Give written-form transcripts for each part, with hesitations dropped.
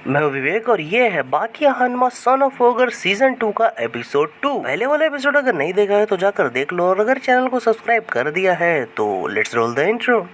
मैं विवेक और ये है बाकी Hanuma son of ogre season 2 का एपिसोड 2। पहले वाला एपिसोड अगर नहीं देखा है तो जाकर देख लो और अगर चैनल को सब्सक्राइब कर दिया है तो let's roll the intro.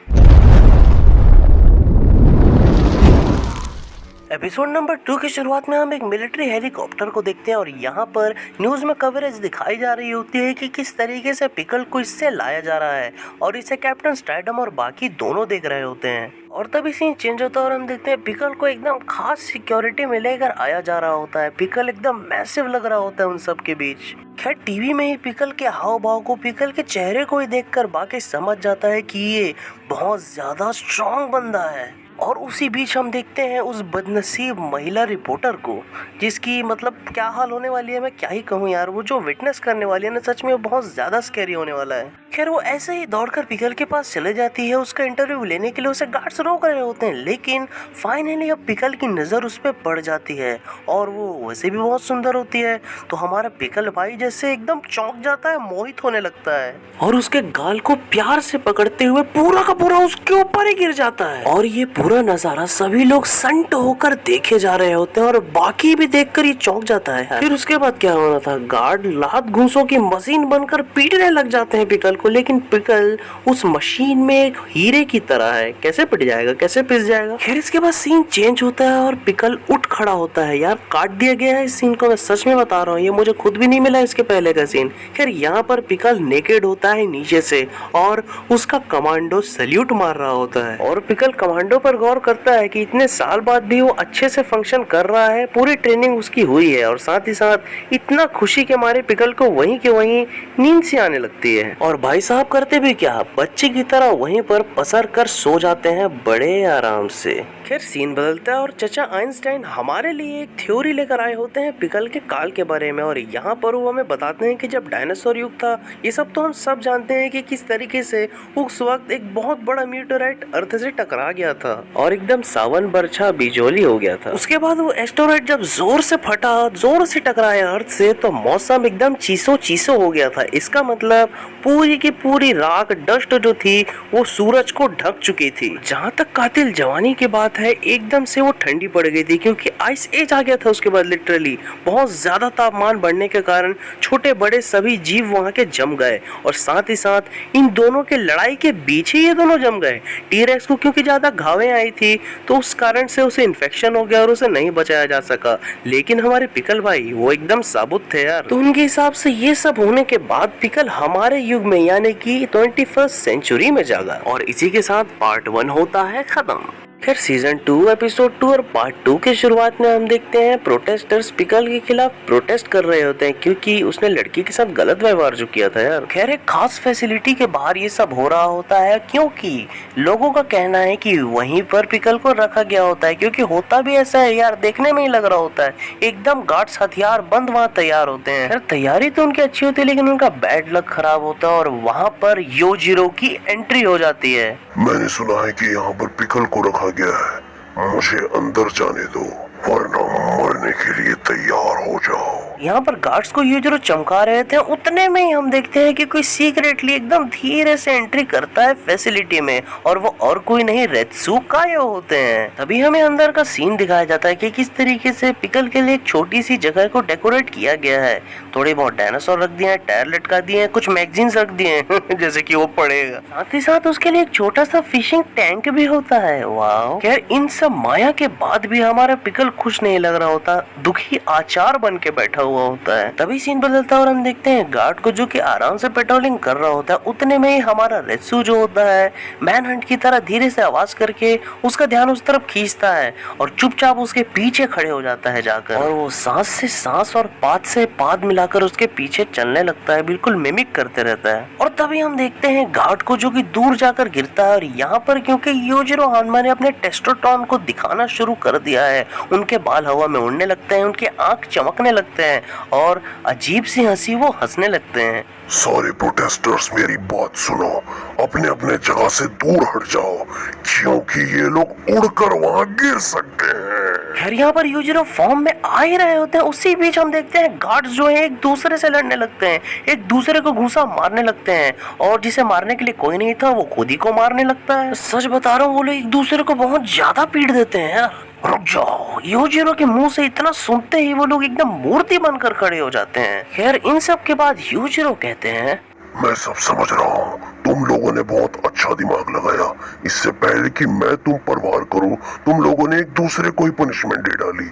Episode number 2 की शुरुआत में हम एक मिलिट्री हेलीकॉप्टर को देखते हैं और यहाँ पर न्यूज में कवरेज दिखाई जा रही होती है कि किस तरीके से पिकल को इससे लाया जा रहा है और इसे कैप्टन स्ट्रैटम और बाकी दोनों देख रहे होते हैं। और तभी सीन चेंज होता है और हम देखते हैं पिकल को एकदम खास सिक्योरिटी में लेकर आया जा रहा होता है। पिकल एकदम मैसिव लग रहा होता है उन सब के बीच। खैर टीवी में ही पिकल के हाव भाव को, पिकल के चेहरे को ही देखकर बाकी समझ जाता है कि ये बहुत ज्यादा स्ट्रॉन्ग बंदा है। और उसी बीच हम देखते हैं उस बदनसीब महिला रिपोर्टर को, जिसकी मतलब क्या हाल होने वाली है मैं क्या ही कहूँ यार। वो जो विटनेस करने वाली है ना, सच में बहुत ज्यादा स्कैरी होने वाला है। खैर वो ऐसे ही दौड़कर पिकल के पास चले जाती है उसका इंटरव्यू लेने के लिए। उसे गार्ड्स रोक रहे होते हैं लेकिन फाइनली अब पिकल की नजर उस पर पड़ जाती है और वो वैसे भी बहुत सुंदर होती है। तो हमारा पिकल भाई जैसे एकदम चौंक जाता है, मोहित होने लगता है और उसके गाल को प्यार से पकड़ते हुए पूरा का पूरा उसके ऊपर ही गिर जाता है। और ये पूरा नजारा सभी लोग संट होकर देखे जा रहे होते हैं और बाकी भी देखकर ये चौंक जाता है। फिर उसके बाद क्या होना था, गार्ड लात घूंसों की मशीन बनकर पीटने लग जाते हैं पिकल को, लेकिन पिकल उस मशीन में एक हीरे की तरह है, कैसे पिट जाएगा, कैसे पिस जाएगा। फिर इसके बाद सीन चेंज होता है और पिकल उठ खड़ा होता है। यार काट दिया गया है इस सीन को, मैं सच में बता रहा हूँ, ये मुझे खुद भी नहीं मिला इसके पहले का सीन। खैर यहाँ पर पिकल नेकेड होता है नीचे से और उसका कमांडो सल्यूट मार रहा होता है और पिकल कमांडो पर गौर करता है कि इतने साल बाद भी वो अच्छे से फंक्शन कर रहा है, पूरी ट्रेनिंग उसकी हुई है और साथ ही साथ इतना खुशी के मारे पिकल को वहीं के वहीं नींद सी आने लगती है। और भाई साहब करते भी क्या, बच्चे की तरह वहीं पर पसर कर सो जाते हैं बड़े आराम से। खैर सीन बदलता है और चचा आइंस्टाइन हमारे लिए एक थ्योरी लेकर आए होते हैं पिकल के काल के बारे में। और यहाँ पर वो हमें बताते हैं कि जब डायनासोर युग था, ये सब तो हम सब जानते हैं कि किस तरीके से उस वक्त एक बहुत बड़ा मीटोराइट अर्थ से टकरा गया था और एकदम सावन बरछा बिजोली हो गया था। उसके बाद वो एस्टेरॉइड जब जोर से फटा, जोर से टकराया अर्थ से, तो मौसम एकदम चीसो चीसो हो गया था। इसका मतलब पूरी की पूरी राख डस्ट जो थी वो सूरज को ढक चुकी थी। जहाँ तक कातिल जवानी की बात है, एकदम से वो ठंडी पड़ गई थी क्योंकि आइस एज आ गया था। उसके बाद लिटरली बहुत ज्यादा तापमान बढ़ने के कारण छोटे बड़े सभी जीव वहाँ के जम गए और साथ ही साथ इन दोनों के लड़ाई के बीच ही ये दोनों जम गए। टी-रेक्स को क्योंकि ज्यादा घावें आई थी तो उस कारण से उसे इन्फेक्शन हो गया और उसे नहीं बचाया जा सका। लेकिन हमारे पिकल भाई वो एकदम साबुत थे यार। तो उनके हिसाब से ये सब होने के बाद पिकल हमारे युग में यानी कि 21st सेंचुरी में जागा और इसी के साथ पार्ट 1 होता है खत्म। फिर सीजन 2 एपिसोड 2 और पार्ट 2 के शुरुआत में हम देखते हैं प्रोटेस्टर्स पिकल के खिलाफ प्रोटेस्ट कर रहे होते हैं क्योंकि उसने लड़की के साथ गलत व्यवहार जो किया था यार। खैर एक खास फैसिलिटी के बाहर ये सब हो रहा होता है क्योंकि लोगों का कहना है कि वहीं पर पिकल को रखा गया होता है, क्योंकि होता भी ऐसा है यार, देखने में ही लग रहा होता है एकदम गार्ड्स हथियार बंद वहाँ तैयार होते हैं। यार तैयारी तो उनकी अच्छी होती है लेकिन उनका बैड लक खराब होता है और वहाँ पर योजिरो की एंट्री हो जाती है। मैंने सुना है कि यहाँ पर पिकल को रखा गया है, मुझे अंदर जाने दो वरना मरने के लिए तैयार हो जाओ। यहाँ पर गार्ड्स को योजिरो चमका रहे थे, उतने में ही हम देखते हैं कि कोई सीक्रेटली एकदम धीरे से एंट्री करता है फैसिलिटी में और वो और कोई नहीं रेत्सुकायो होते हैं। तभी हमें अंदर का सीन दिखाया जाता है कि किस तरीके से पिकल के लिए एक छोटी सी जगह को डेकोरेट किया गया है। थोड़े बहुत डायनासोर रख दिए हैं, टायर लटका दिए हैं, कुछ मैगजीन्स रख दिए हैं जैसे कि वो पढ़ेगा। साथ ही साथ उसके लिए एक छोटा सा फिशिंग टैंक भी होता है। वाह। खैर इन सब माया के बाद भी हमारा पिकल खुश नहीं लग रहा होता, दुखी आचार बन के बैठा हुआ होता है। तभी सीन बदलता है और हम देखते हैं गार्ड को जो कि आराम से पेट्रोलिंग कर रहा होता है। उतने में ही हमारा रेत्सु जो होता है मैन हंट की तरह धीरे से आवाज करके उसका ध्यान उस तरफ खींचता है और चुपचाप उसके पीछे खड़े हो जाता है जाकर और वो सांस से सांस और पाद से पाद मिलाकर उसके पीछे चलने लगता है, बिल्कुल मिमिक करते रहता है। और तभी हम देखते हैं गार्ड को जो कि दूर जाकर गिरता है और यहाँ पर क्योंकि योजिरो हानमा ने अपने टेस्टोस्टेरोन को दिखाना शुरू कर दिया है, उनके बाल हवा में उड़ने लगते हैं, उनके आंख चमकने लगते हैं और अजीब सी हंसी वो हंसने लगते हैं। सारे प्रोटेस्टर्स मेरी बात सुनो, अपने अपने जगह से दूर हट जाओ क्योंकि ये लोग उड़कर वहाँ गिर सकते हैं। खैर यहाँ पर योजिरो फॉर्म में आ ही रहे होते हैं, उसी बीच हम देखते हैं गार्ड्स जो है एक दूसरे से लड़ने लगते हैं, एक दूसरे को घूंसा मारने लगते हैं और जिसे मारने के लिए कोई नहीं था वो खुद ही को मारने लगता है। सच बता रहा हूँ, वो लोग एक दूसरे को बहुत ज्यादा पीट देते हैं यार। रुक जाओ। यूजिरो के मुंह से इतना सुनते ही वो लोग एकदम मूर्ति बनकर खड़े हो जाते हैं। खैर इन सब के बाद यूजिरो कहते हैं, मैं सब समझ रहा हूँ, तुम लोगों ने बहुत अच्छा दिमाग लगाया। इससे पहले कि मैं तुम पर वार करूं, तुम लोगों ने एक दूसरे को ही पनिशमेंट दे डाली।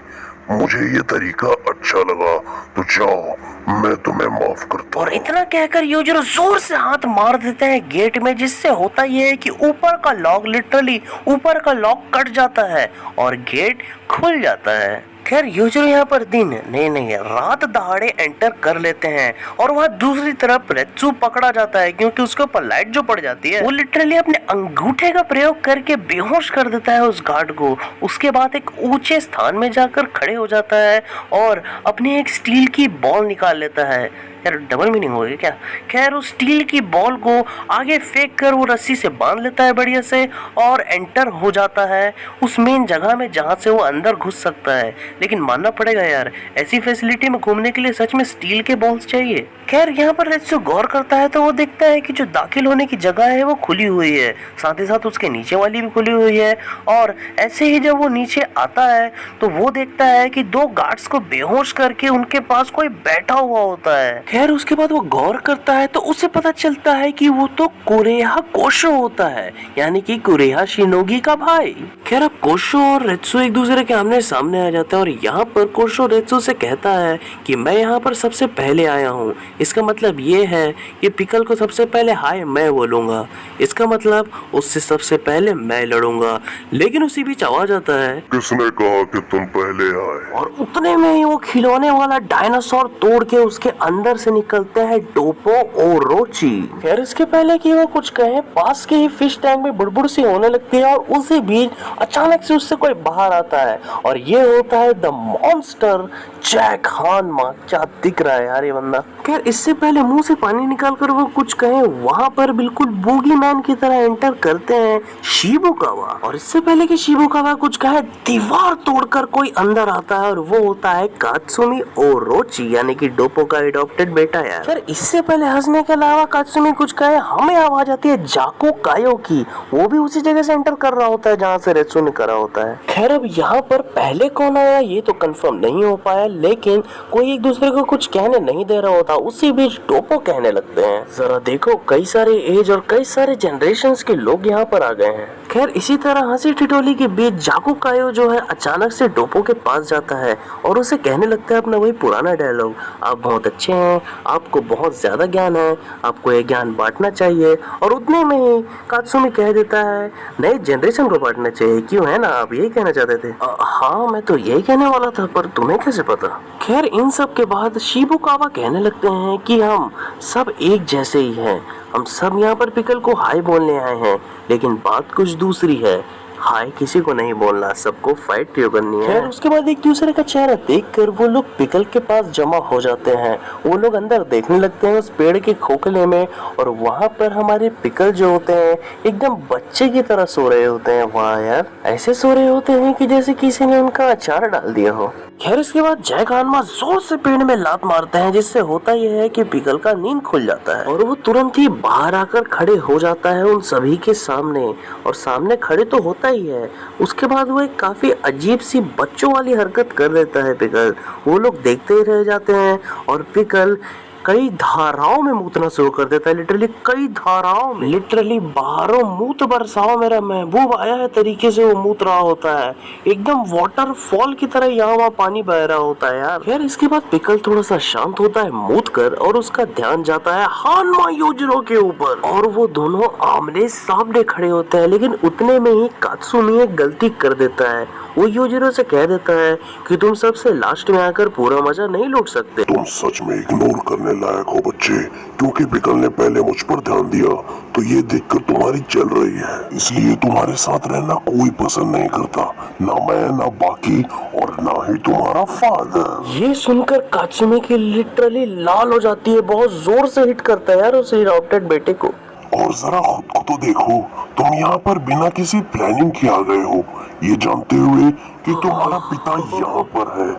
मुझे ये तरीका अच्छा लगा, तो जाओ, मैं तुम्हें माफ करता और हूँ। इतना कहकर यूजिरो जोर से हाथ मार देते हैं गेट में, जिससे होता ये है कि ऊपर का लॉक, लिटरली ऊपर का लॉक कट जाता है और गेट खुल जाता है। खैर यूजिरो यहाँ पर दिन नहीं रात दहाड़े एंटर कर लेते हैं और वहाँ दूसरी तरफ रेत्सु पकड़ा जाता है, क्योंकि उसके ऊपर लाइट जो पड़ जाती है वो लिटरली अपने अंगूठे का प्रयोग करके बेहोश कर देता है उस गार्ड को। उसके बाद एक ऊंचे स्थान में जाकर खड़े हो जाता है और अपनी एक स्टील की बॉल निकाल लेता है। यार डबल मीनिंग हो गया क्या। खैर उस स्टील की बॉल को आगे फेंक कर वो रस्सी से बांध लेता है बढ़िया से और एंटर हो जाता है उस मेन जगह में जहां से वो अंदर घुस सकता है। लेकिन मानना पड़ेगा यार, ऐसी फैसिलिटी में घूमने के लिए सच में स्टील के बॉल्स चाहिए। खैर यहाँ पर रेत्सु गौर करता है तो वो देखता है कि जो दाखिल होने की जगह है वो खुली हुई है, साथ ही साथ उसके नीचे वाली भी खुली हुई है। और ऐसे ही जब वो नीचे आता है तो वो देखता है कि दो गार्ड्स को बेहोश करके उनके पास कोई बैठा हुआ होता है। खैर उसके बाद वो गौर करता है तो उसे पता चलता है कि वो तो कुरेहा कोशो होता है, यानी कि कुरेहा शिनोगी का भाई। खैर अब कोशो और रेत्सु एक दूसरे के आमने सामने आ जाते हैं और यहाँ पर कोशो रेत्सु से कहता है कि मैं यहाँ पर सबसे पहले आया हूँ। इसका मतलब ये है कि पिकल को सबसे पहले हाय मैं बोलूंगा, इसका मतलब उससे सबसे पहले मैं लड़ूंगा। लेकिन उसी बीच आवाज आता है, किसने कहा कि तुम पहले आए? और उतने में ही वो खिलौने वाला डायनासोर तोड़ के उसके अंदर से निकलते हैं डोपो ओरोची। खैर इसके पहले कि वो कुछ कहे, पास के ही फिश टैंक में बुड़बुड़ सी होने लगती है और उसी बीच अचानक से उससे कोई बाहर आता है और ये होता है द मॉन्स्टर जैक हानमा। क्या दिख रहा है यार ये बंदा। खैर इससे पहले मुंह से पानी निकालकर वो कुछ कहे, वहां पर बिल्कुल बूगी मैन की तरह एंटर करते हैं शिबुकावा। और इससे पहले कि शिबुकावा कुछ कहे, दीवार तोड़कर कोई अंदर आता है और वो होता है कात्सुमी ओरोची, यानी कि डोपो का एडॉप्टेड बेटा यार। फिर इससे पहले हंसने के अलावा कात्सुमी कुछ कहे, हमें आवाज आती है जाको कायो की। वो भी उसी जगह से एंटर कर रहा होता है जहाँ से रेत्सु ने करा होता है। खैर अब यहाँ पर पहले कौन आया ये तो कंफर्म नहीं हो पाया, लेकिन कोई एक दूसरे को कुछ कहने नहीं दे रहा होता। उसी बीच डोपो कहने लगते हैं, जरा देखो कई सारे एज और कई सारे जनरेशंस के लोग यहाँ पर आ गए हैं। खैर इसी तरह हंसी ठिठोली के बीच जाको कायो जो है अचानक से डोपो के पास जाता है और उसे कहने लगता है अपना वही पुराना डायलॉग, आप बहुत अच्छे हैं, आपको बहुत ज्यादा ज्ञान है, आपको ये ज्ञान बांटना चाहिए। और उतने में ही कात्सुमी कह देता है, नई जनरेशन को बांटना चाहिए, क्यों है ना, आप यही कहना चाहते थे? हाँ मैं तो यही कहने वाला था, पर तुम्हें कैसे पता? खैर इन सब के बाद शिबुकावा कहने लगते हैं कि हम सब एक जैसे ही हैं, हम सब यहाँ पर पिकल को हाय बोलने आए हैं, लेकिन बात कुछ दूसरी है, हाय किसी को नहीं बोलना, सबको फाइट क्यों करनी है। उसके बाद एक दूसरे का चेहरा देखकर वो लोग पिकल के पास जमा हो जाते हैं। वो लोग अंदर देखने लगते हैं उस पेड़ के खोखले में और वहाँ पर हमारे पिकल जो होते हैं एकदम बच्चे की तरह सो रहे होते हैं। वाह यार, ऐसे सो रहे होते हैं कि जैसे किसी ने उनका अचार डाल दिया हो। खैर इसके बाद जैक हानमा जोर से पेड़ में लात मारते हैं, जिससे होता यह है कि पिकल का नींद खुल जाता है और वो तुरंत ही बाहर आकर खड़े हो जाता है उन सभी के सामने। और सामने खड़े तो होता ही है, उसके बाद वो एक काफी अजीब सी बच्चों वाली हरकत कर देता है पिकल। वो लोग देखते ही रह जाते हैं और पिकल कई धाराओं में मूतना शुरू कर देता है, लिटरली कई धाराओं में, लिटरली बाहरों मूत बरसाओ मेरा महबूब आया है तरीके से वो मूत रहा होता है, एकदम वाटरफॉल की तरह यहाँ वहाँ पानी बह रहा होता है यार। फिर इसके बाद पिकल थोड़ा सा शांत होता है मूत कर और उसका ध्यान जाता है हानमा यूजिरो के ऊपर और वो दोनों आमने सामने खड़े होते हैं। लेकिन उतने में ही कात्सुमी एक गलती कर देता है, वो यूजिरो से कह देता है कि तुम सबसे लास्ट में आकर पूरा मजा नहीं लूट सकते। तुम सच में इग्नोर करने लायक हो बच्चे, क्योंकि पिकल ने पहले मुझ पर ध्यान दिया तो ये देखकर तुम्हारी चल रही है, इसलिए तुम्हारे साथ रहना कोई पसंद नहीं करता, ना मैं ना बाकी और ना ही तुम्हारा फादर। ये सुनकर कात्सुमी की लिटरली लाल हो जाती है, बहुत जोर से हिट करता है यार उस एडॉप्टेड बेटे को। और जरा खुद को तो देखो, तुम यहाँ पर बिना किसी प्लानिंग के आ गए हो, ये जानते हुए कि तुम्हारा पिता यहाँ पर है,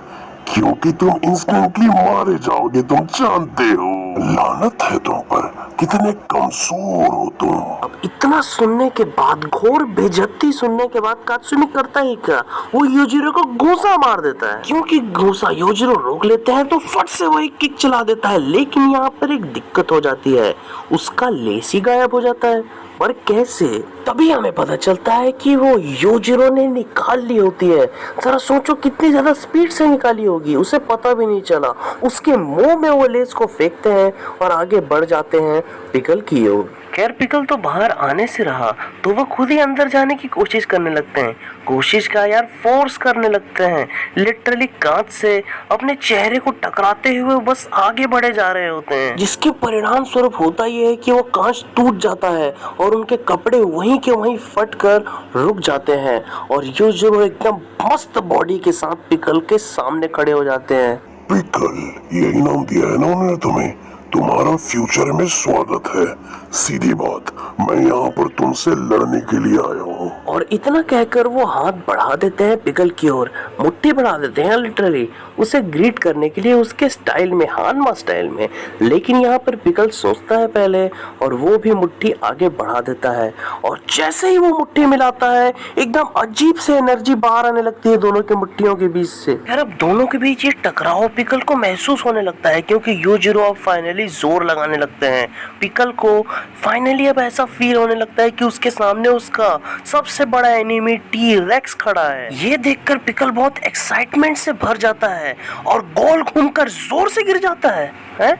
क्योंकि तुम इंस्टेंटली मारे जाओगे, तुम जानते हो। लानत है तुम पर, कितने कमजोर हो तुम। अब इतना सुनने के बाद, घोर बेइज्जती सुनने के बाद कात्सुमी करता ही क्या, वो योजिरो को घूंसा मार देता है। क्योंकि घूंसा योजिरो रोक लेते हैं तो फट से वो एक किक चला देता है। लेकिन यहाँ पर एक दिक्कत हो जाती है, उसका लेस ही गायब हो जाता है। पर कैसे? तभी हमें पता चलता है कि वो योजिरो ने निकाल ली होती है। जरा सोचो कितनी ज्यादा स्पीड से निकाली होगी, उसे पता भी नहीं चला। उसके मुंह में वो लेस को फेंकते हैं और आगे बढ़ जाते हैं पिकल की ओर। खैर पिकल तो बाहर आने से रहा तो वो खुद ही अंदर जाने की कोशिश करने लगते हैं। कोशिश का यार, फोर्स करने लगते हैं। लिटरली कांच से अपने चेहरे को टकराते हुए बस आगे बढ़े जा रहे होते हैं, जिसके परिणाम स्वरूप होता ये है कि वो कांच टूट जाता है और उनके कपड़े वहीं के वहीं फट कर रुक जाते हैं और योजिरो एकदम मस्त बॉडी के साथ पिकल के सामने खड़े हो जाते हैं। पिकल, ये इनाम दिया है ना उन्होंने तुम्हें, तुम्हारा फ्यूचर में स्वागत है। सीधी बात, मैं यहाँ पर तुमसे लड़ने के लिए आया हूँ। और इतना कहकर वो हाथ बढ़ा देते हैं पिकल की ओर, मुट्ठी बढ़ा देते हैं लिटरली उसे ग्रीट करने के लिए, उसके स्टाइल में, हानमा स्टाइल में। लेकिन यहाँ पर पिकल सोचता है पहले और वो भी मुट्ठी आगे बढ़ा देता है। और जैसे ही वो मुट्ठी मिलाता है, एकदम अजीब से एनर्जी बाहर आने लगती है दोनों के मुट्ठियों के बीच से। यार अब दोनों के बीच ये टकराव पिकल को महसूस होने लगता है, क्योंकि योजिरो अब फाइनली जोर लगाने लगते हैं। पिकल को फाइनली अब ऐसा फील होने लगता है कि उसके सामने उसका सबसे बड़ा एनिमी टी-रेक्स खड़ा है। ये देखकर पिकल बहुत एक्साइटमेंट से भर जाता है और गोल घूमकर जोर से गिर जाता है?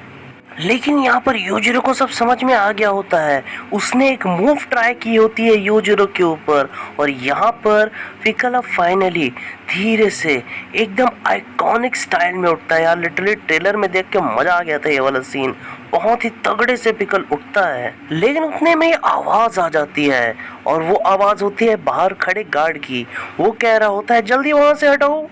लेकिन यहाँ पर योजिरो को सब समझ में आ गया होता है। उसने एक मूव ट्राई की होती है योजिरो के ऊपर और यहाँ पर पिकल अब फाइनली धीरे से एकदम आइकॉनिक स्टाइल में उठता है। यार लिटरली ट्रेलर में देख के मजा आ गया था ये वाला सीन। बहुत ही तगड़े से पिकल उठता है, लेकिन उतने में आवाज आ जाती है और वो आवाज होती है बाहर खड़े गार्ड की। वो कह रहा होता है जल्दी वहां से हटो,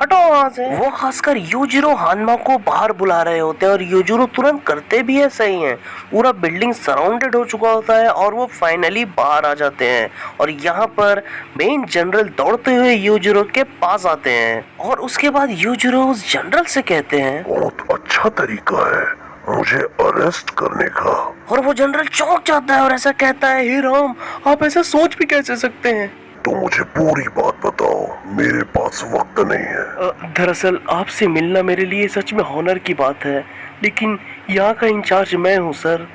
हटो वहां से। वो खासकर योजिरो हानमा को बाहर बुला रहे होते हैं और योजिरो तुरंत करते भी है सही है। पूरा बिल्डिंग सराउंडेड हो चुका होता है और वो फाइनली बाहर आ जाते हैं और यहाँ पर मेन जनरल दौड़ते हुए योजिरो के पास आते हैं और उसके बाद योजिरो उस जनरल से कहते हैं, बहुत अच्छा तरीका है मुझे अरेस्ट करने का। और वो जनरल चौंक जाता है और ऐसा कहता है, हे राम, आप ऐसा सोच भी कैसे सकते हैं? तो मुझे पूरी बात बताओ, मेरे पास वक्त नहीं है। दरअसल आपसे मिलना मेरे लिए सच में ऑनर की बात है, लेकिन यहाँ का इंचार्ज मैं हूँ सर,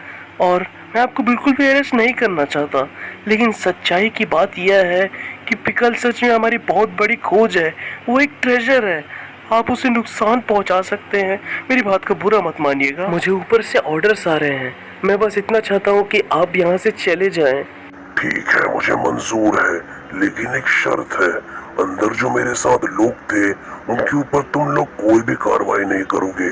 और मैं आपको बिल्कुल भी अरेस्ट नहीं करना चाहता। लेकिन सच्चाई की बात यह है कि पिकल सच में हमारी बहुत बड़ी खोज है, वो एक ट्रेजर है, आप उसे नुकसान पहुंचा सकते हैं। मेरी बात का बुरा मत मानिएगा, मुझे ऊपर से ऑर्डर्स आ रहे हैं। मैं बस इतना चाहता हूँ कि आप यहाँ से चले जाएं। ठीक है, मुझे मंजूर है, लेकिन एक शर्त है। अंदर जो मेरे साथ लोग थे उनके ऊपर तुम लोग कोई भी कार्रवाई नहीं करोगे,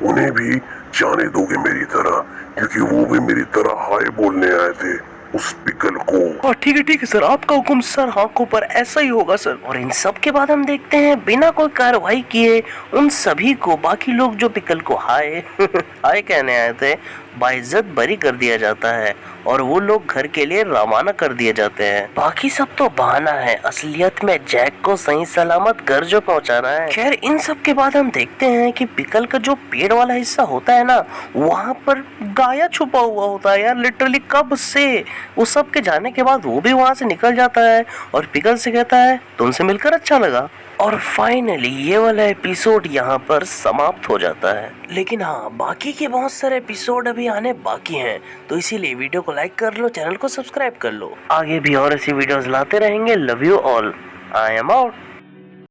उन्हें भी जाने दोगे मेरी तरह, क्योंकि वो भी मेरी तरह हाय बोलने आए थे उस पिकल को। ठीक है सर, आपका हुक्म सर, आंखों पर ऐसा ही होगा सर। और इन सब के बाद हम देखते हैं बिना कोई कार्रवाई किए उन सभी को, बाकी लोग जो पिकल को हाय हाय कहने आए थे, बाइज्जत बरी कर दिया जाता है और वो लोग घर के लिए रवाना कर दिए जाते हैं। बाकी सब तो बहाना है, असलियत में जैक को सही सलामत घर जो पहुंचाना है। खैर इन सब के बाद हम देखते हैं कि पिकल का जो पेड़ वाला हिस्सा होता है ना, वहाँ पर गाया छुपा हुआ होता है। यार लिटरली कब से, उस सब के जाने के बाद वो भी वहाँ से निकल जाता है और पिकल से कहता है तुमसे मिलकर अच्छा लगा। और फाइनली ये वाला एपिसोड यहाँ पर समाप्त हो जाता है। लेकिन हाँ, बाकी के बहुत सारे एपिसोड अभी आने बाकी हैं, तो इसीलिए वीडियो को लाइक कर लो, चैनल को सब्सक्राइब कर लो। आगे भी और ऐसी वीडियोस लाते रहेंगे। Love you all, I am out.